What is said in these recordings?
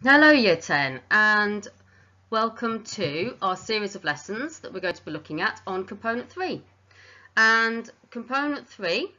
Hello Year 10 and welcome to our series of lessons that we're going to be looking at on Component 3. And Component 3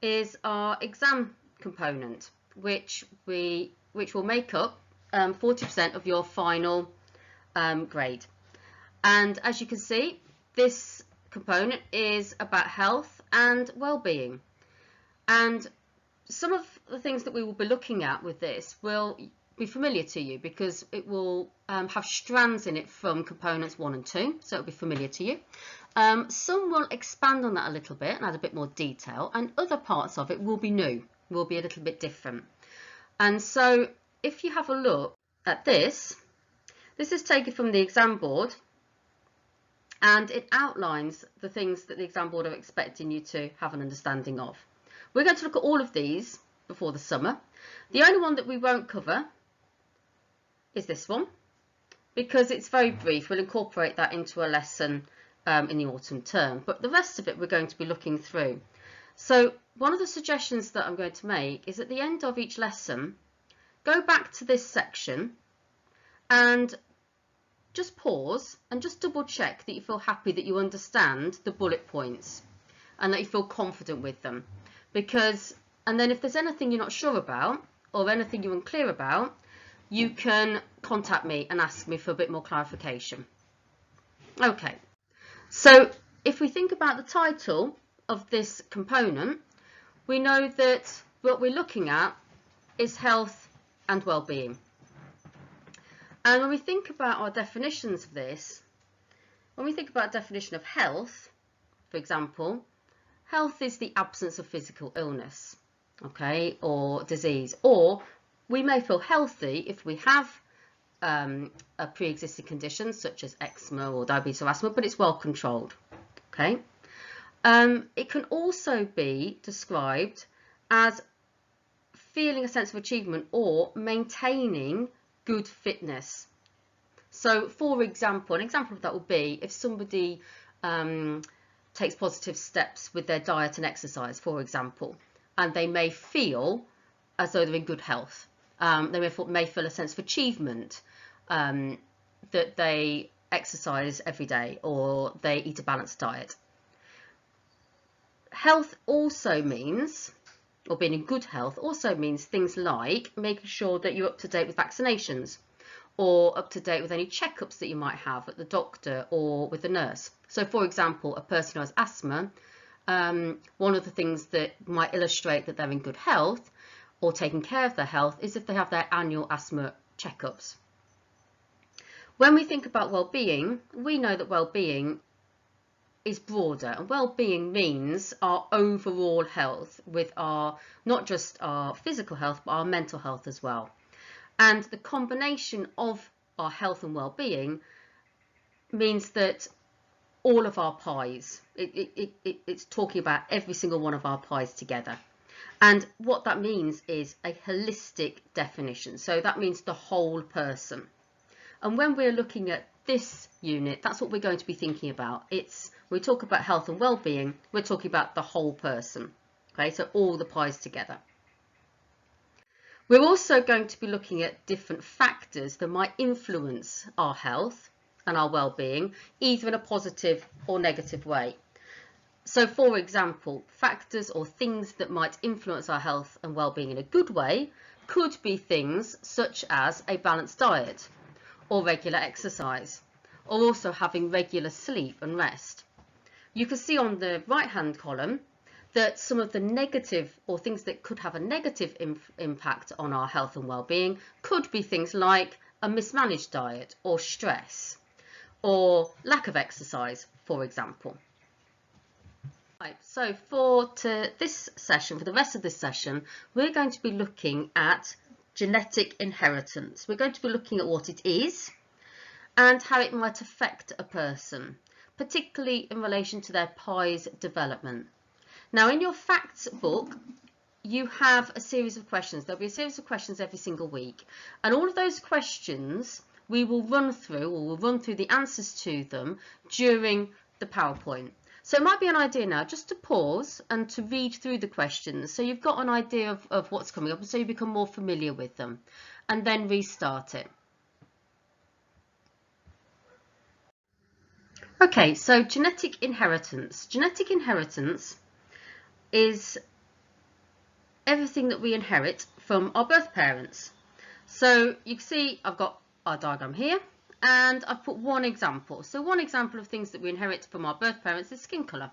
is our exam component which will make up 40% of your final grade. And as you can see, this component is about health and well-being. And some of the things that we will be looking at with this will be familiar to you because it will have strands in it from components 1 and 2, so it'll be familiar to you. Some will expand on that a little bit and add a bit more detail, and other parts of it will be new, will be a little bit different. And so if you have a look at this is taken from the exam board, and it outlines the things that the exam board are expecting you to have an understanding of. We're going to look at all of these before the summer. The only one that we won't cover is this one, because it's very brief. We'll incorporate that into a lesson in the autumn term, but the rest of it we're going to be looking through. So one of the suggestions that I'm going to make is at the end of each lesson, go back to this section and just pause and just double check that you feel happy, that you understand the bullet points and that you feel confident with them. And then if there's anything you're not sure about or anything you're unclear about, you can contact me and ask me for a bit more clarification. Okay, so if we think about the title of this component, we know that what we're looking at is health and well-being. And when we think about our definitions of this, when we think about a definition of health, for example, health is the absence of physical illness, okay, or disease, or we may feel healthy if we have a pre-existing condition such as eczema or diabetes or asthma, but it's well controlled, okay. It can also be described as feeling a sense of achievement or maintaining good fitness. So for example, an example of that would be if somebody takes positive steps with their diet and exercise, for example, and they may feel as though they're in good health. They may feel a sense of achievement that they exercise every day or they eat a balanced diet. Health also means, or being in good health also means things like making sure that you're up to date with vaccinations or up to date with any checkups that you might have at the doctor or with the nurse. So for example, a person who has asthma, one of the things that might illustrate that they're in good health or taking care of their health is if they have their annual asthma checkups. When we think about well-being, we know that well-being is broader, and well-being means our overall health with our, not just our physical health, but our mental health as well. And the combination of our health and well-being means that all of our pies, it's talking about every single one of our pies together. And what that means is a holistic definition. So that means the whole person. And when we're looking at this unit, that's what we're going to be thinking about. We talk about health and well-being, we're talking about the whole person. Okay, so all the pies together. We're also going to be looking at different factors that might influence our health and our well-being, either in a positive or negative way. So for example, factors or things that might influence our health and well-being in a good way could be things such as a balanced diet or regular exercise, or also having regular sleep and rest. You can see on the right hand column that some of the negative or things that could have a negative impact on our health and well-being could be things like a mismanaged diet or stress or lack of exercise, for example. Right, so for this session, for the rest of this session, we're going to be looking at genetic inheritance. We're going to be looking at what it is and how it might affect a person, particularly in relation to their pie's development. Now, in your facts book, you have a series of questions. There'll be a series of questions every single week, and all of those questions we will run through, or we'll run through the answers to them during the PowerPoint. So it might be an idea now just to pause and to read through the questions so you've got an idea of what's coming up and so you become more familiar with them, and then restart it. Okay, so genetic inheritance. Genetic inheritance is everything that we inherit from our birth parents. So you can see I've got our diagram here and I've put one example. So one example of things that we inherit from our birth parents is skin colour.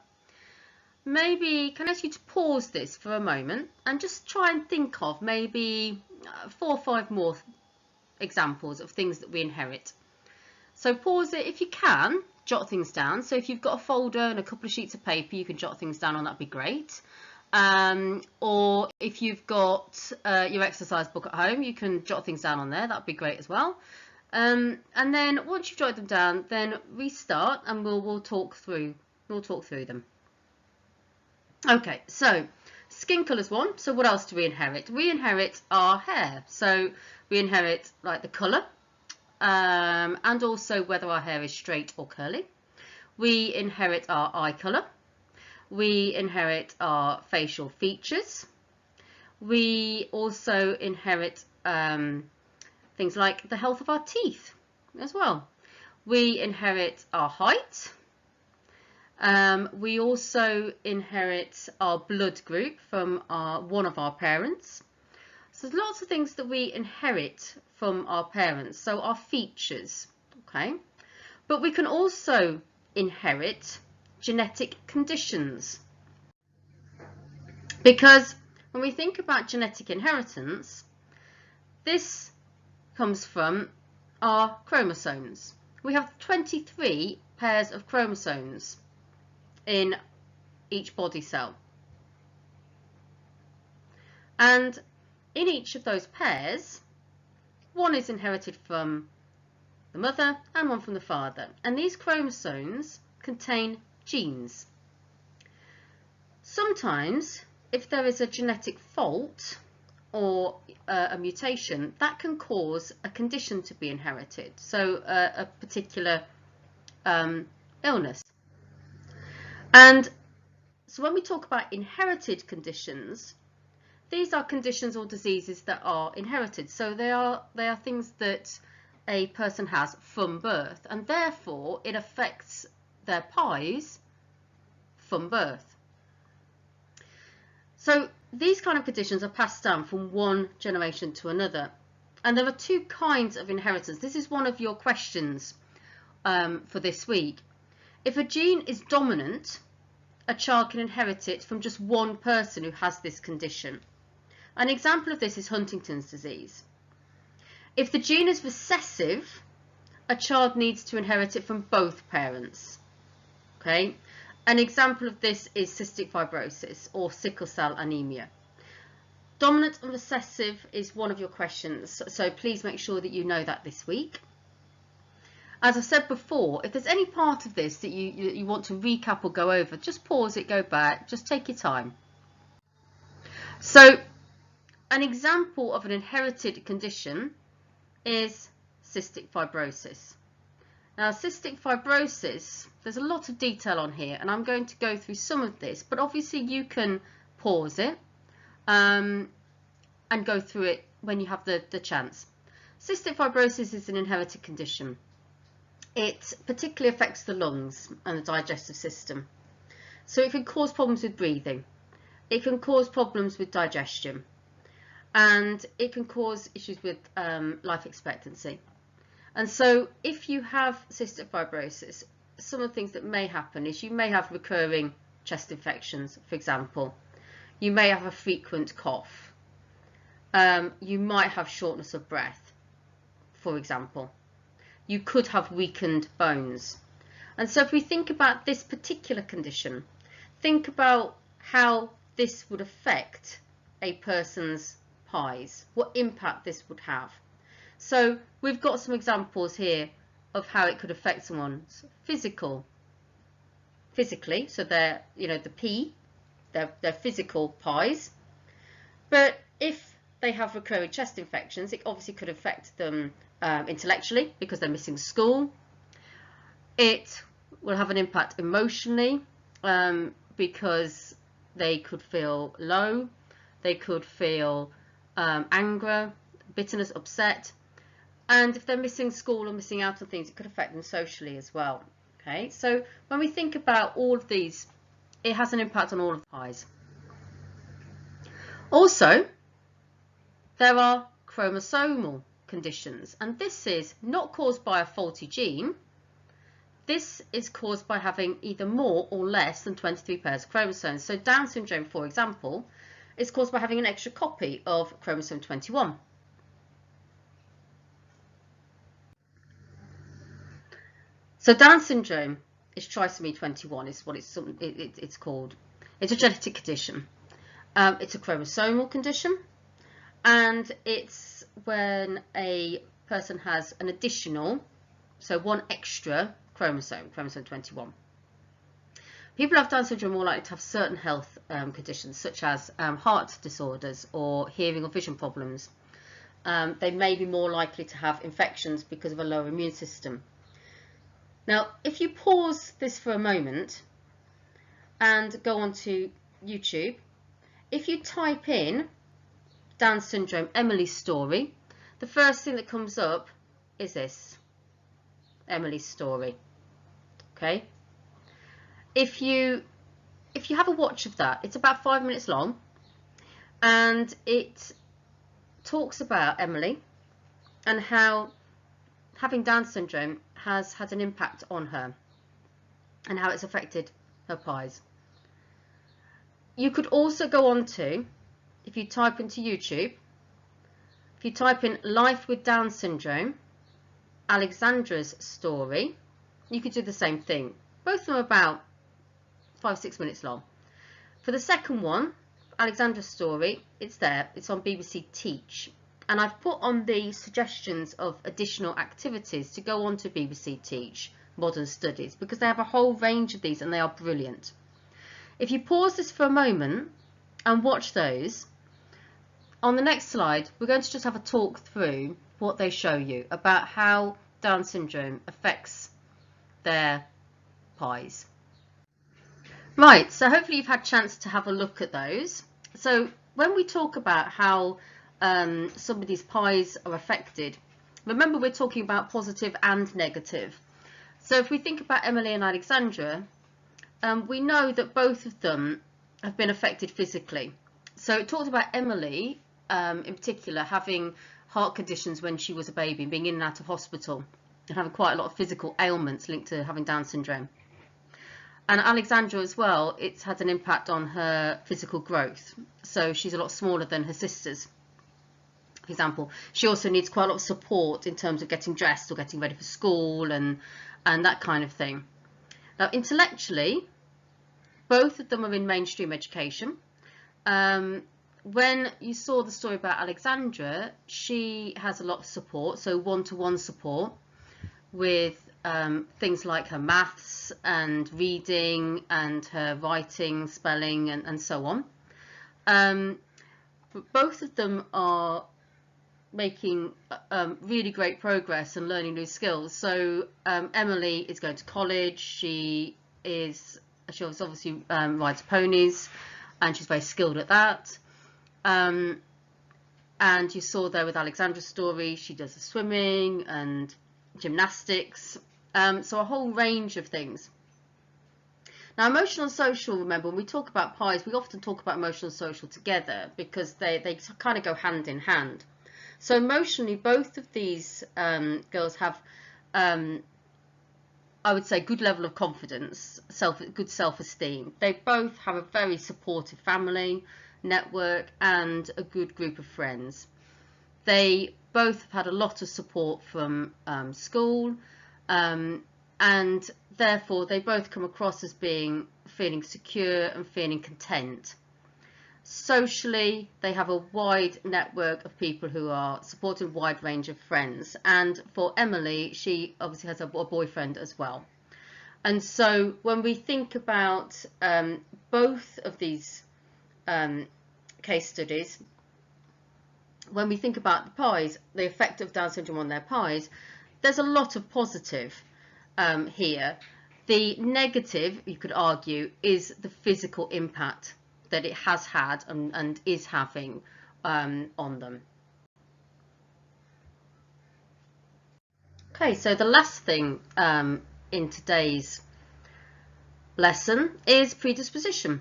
Maybe can I ask you to pause this for a moment and just try and think of maybe 4 or 5 more examples of things that we inherit. So pause it. If you can, jot things down. So if you've got a folder and a couple of sheets of paper, you can jot things down on, that'd be great. Or if you've got your exercise book at home, you can jot things down on there. That'd be great as well. And then once you've jotted them down, then restart and we'll talk through them. Okay, so skin colour's one. So what else do we inherit? We inherit our hair. So we inherit like the colour and also whether our hair is straight or curly. We inherit our eye colour. We inherit our facial features. We also inherit things like the health of our teeth as well. We inherit our height. We also inherit our blood group from one of our parents. So there's lots of things that we inherit from our parents. So our features, okay? But we can also inherit genetic conditions. Because when we think about genetic inheritance, this comes from our chromosomes. We have 23 pairs of chromosomes in each body cell. And in each of those pairs, one is inherited from the mother and one from the father. And these chromosomes contain genes. Sometimes, if there is a genetic fault or a mutation, that can cause a condition to be inherited. So a particular illness. And so when we talk about inherited conditions, these are conditions or diseases that are inherited. So they are things that a person has from birth, and therefore it affects their pies from birth. So these kind of conditions are passed down from one generation to another. And there are 2 kinds of inheritance. This is one of your questions for this week. If a gene is dominant, a child can inherit it from just one person who has this condition. An example of this is Huntington's disease. If the gene is recessive, a child needs to inherit it from both parents. Okay? An example of this is cystic fibrosis or sickle cell anemia. Dominant and recessive is one of your questions, so please make sure that you know that this week. As I've said before, if there's any part of this that you want to recap or go over, just pause it, go back, just take your time. So an example of an inherited condition is cystic fibrosis. Now, cystic fibrosis, there's a lot of detail on here, and I'm going to go through some of this, but obviously you can pause it and go through it when you have the chance. Cystic fibrosis is an inherited condition. It particularly affects the lungs and the digestive system. So it can cause problems with breathing. It can cause problems with digestion. And it can cause issues with life expectancy. And so if you have cystic fibrosis, some of the things that may happen is you may have recurring chest infections, for example. You may have a frequent cough. You might have shortness of breath, for example. You could have weakened bones. And so if we think about this particular condition, think about how this would affect a person's pies, what impact this would have. So we've got some examples here of how it could affect someone's physically, so they're, the P, they're physical pies. But if they have recurring chest infections, it obviously could affect them intellectually because they're missing school. It will have an impact emotionally because they could feel low, they could feel anger, bitterness, upset, and if they're missing school or missing out on things, it could affect them socially as well. Okay, so when we think about all of these, it has an impact on all of the pies. Also, there are chromosomal conditions, and this is not caused by a faulty gene. This is caused by having either more or less than 23 pairs of chromosomes. So Down syndrome, for example, is caused by having an extra copy of chromosome 21. So Down syndrome is trisomy 21, is what it's called. It's a genetic condition. It's a chromosomal condition, and it's when a person has an additional, so one extra chromosome 21. People who have Down syndrome are more likely to have certain health conditions, such as heart disorders or hearing or vision problems. They may be more likely to have infections because of a lower immune system. Now, if you pause this for a moment and go onto YouTube, if you type in Down syndrome Emily's story, the first thing that comes up is this, Emily's story. Okay, if you have a watch of that, it's about 5 minutes long, and it talks about Emily and how having Down syndrome has had an impact on her and how it's affected her pies. You could also go on to, if you type into YouTube, if you type in Life with Down syndrome, Alexandra's story, you could do the same thing. Both of them are about 5-6 minutes long. For the second one, Alexandra's story, it's there, it's on BBC Teach. And I've put on the suggestions of additional activities to go on to BBC Teach Modern Studies, because they have a whole range of these and they are brilliant. If you pause this for a moment and watch those, on the next slide, we're going to just have a talk through what they show you about how Down syndrome affects their pies. Right, so hopefully you've had a chance to have a look at those. So when we talk about how somebody's pies are affected, remember we're talking about positive and negative. So if we think about Emily and Alexandra, we know that both of them have been affected physically. So it talked about Emily in particular having heart conditions when she was a baby, being in and out of hospital and having quite a lot of physical ailments linked to having Down syndrome. And Alexandra as well, it's had an impact on her physical growth. So she's a lot smaller than her sisters. For example, she also needs quite a lot of support in terms of getting dressed or getting ready for school and that kind of thing. Now, intellectually, both of them are in mainstream education. When you saw the story about Alexandra, she has a lot of support, so one-to-one support with things like her maths and reading and her writing, spelling and so on. But both of them are making really great progress and learning new skills. So Emily is going to college. She obviously rides ponies and she's very skilled at that. And you saw there with Alexandra's story, she does the swimming and gymnastics, so a whole range of things. Now, emotional and social, remember, when we talk about pies, we often talk about emotional and social together because they kind of go hand in hand. So emotionally, both of these girls have, I would say, good level of confidence, good self-esteem. They both have a very supportive family, network, and a good group of friends. They both have had a lot of support from school, and therefore they both come across as feeling secure and feeling content. Socially, they have a wide network of people who are supporting a wide range of friends. And for Emily, she obviously has a boyfriend as well. And so when we think about both of these case studies, when we think about the pies, the effect of Down syndrome on their pies, there's a lot of positive here. The negative, you could argue, is the physical impact that it has had and is having on them. Okay, so the last thing in today's lesson is predisposition.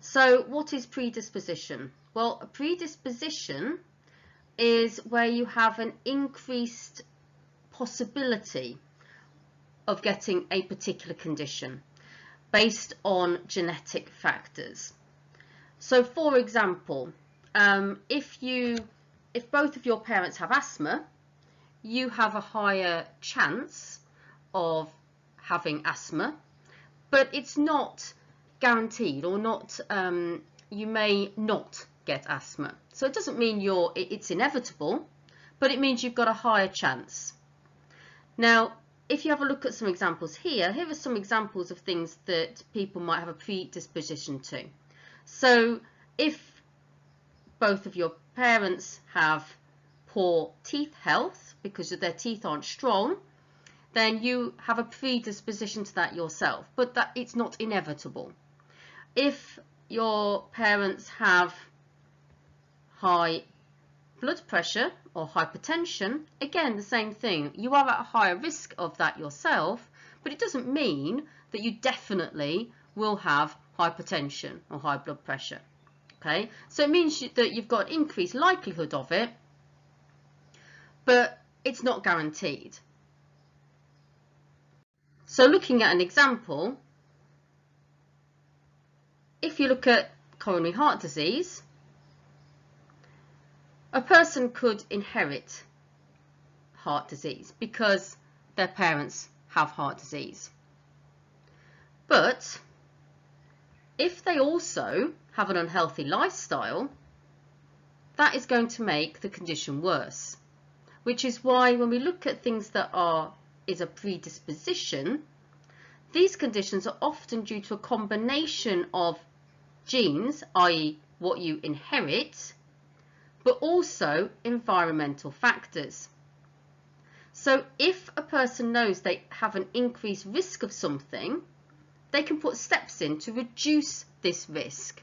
So what is predisposition? Well, a predisposition is where you have an increased possibility of getting a particular condition based on genetic factors. So for example, if both of your parents have asthma, you have a higher chance of having asthma, but it's not guaranteed, or not, you may not get asthma. So it doesn't mean it's inevitable, but it means you've got a higher chance. Now, if you have a look at some examples here are some examples of things that people might have a predisposition to. So if both of your parents have poor teeth health because their teeth aren't strong, then you have a predisposition to that yourself, but that it's not inevitable. If your parents have high blood pressure or hypertension, again the same thing, you are at a higher risk of that yourself, but it doesn't mean that you definitely will have hypertension or high blood pressure. Okay, so it means that you've got an increased likelihood of it, but it's not guaranteed. So looking at an example, if you look at coronary heart disease, a person could inherit heart disease because their parents have heart disease. But if they also have an unhealthy lifestyle, that is going to make the condition worse, which is why when we look at things that is a predisposition, these conditions are often due to a combination of genes, i.e. what you inherit, but also environmental factors. So if a person knows they have an increased risk of something, they can put steps in to reduce this risk.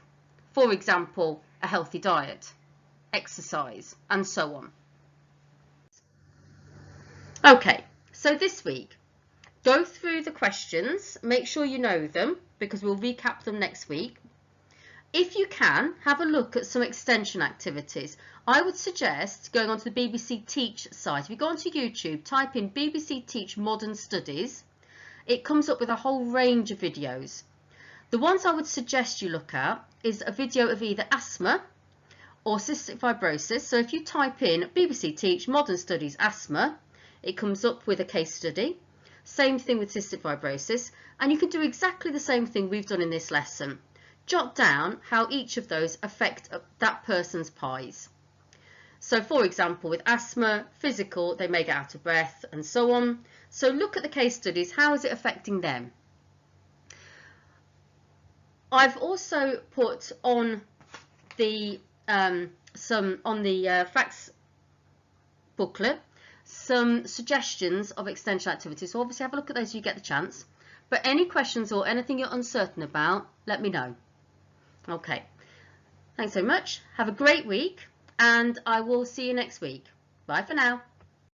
For example, a healthy diet, exercise, and so on. Okay, so this week, go through the questions, make sure you know them, because we'll recap them next week. If you can, have a look at some extension activities. I would suggest going onto the BBC Teach site. If you go onto YouTube, type in BBC Teach Modern Studies, it comes up with a whole range of videos. The ones I would suggest you look at is a video of either asthma or cystic fibrosis. So if you type in BBC Teach Modern Studies Asthma, it comes up with a case study. Same thing with cystic fibrosis, and you can do exactly the same thing we've done in this lesson. Jot down how each of those affect that person's pies. So for example, with asthma, physical, they may get out of breath and so on. So look at the case studies, how is it affecting them? I've also put on the facts booklet some suggestions of extension activities. So obviously have a look at those if you get the chance. But any questions or anything you're uncertain about, let me know. Okay, thanks so much. Have a great week, and I will see you next week. Bye for now.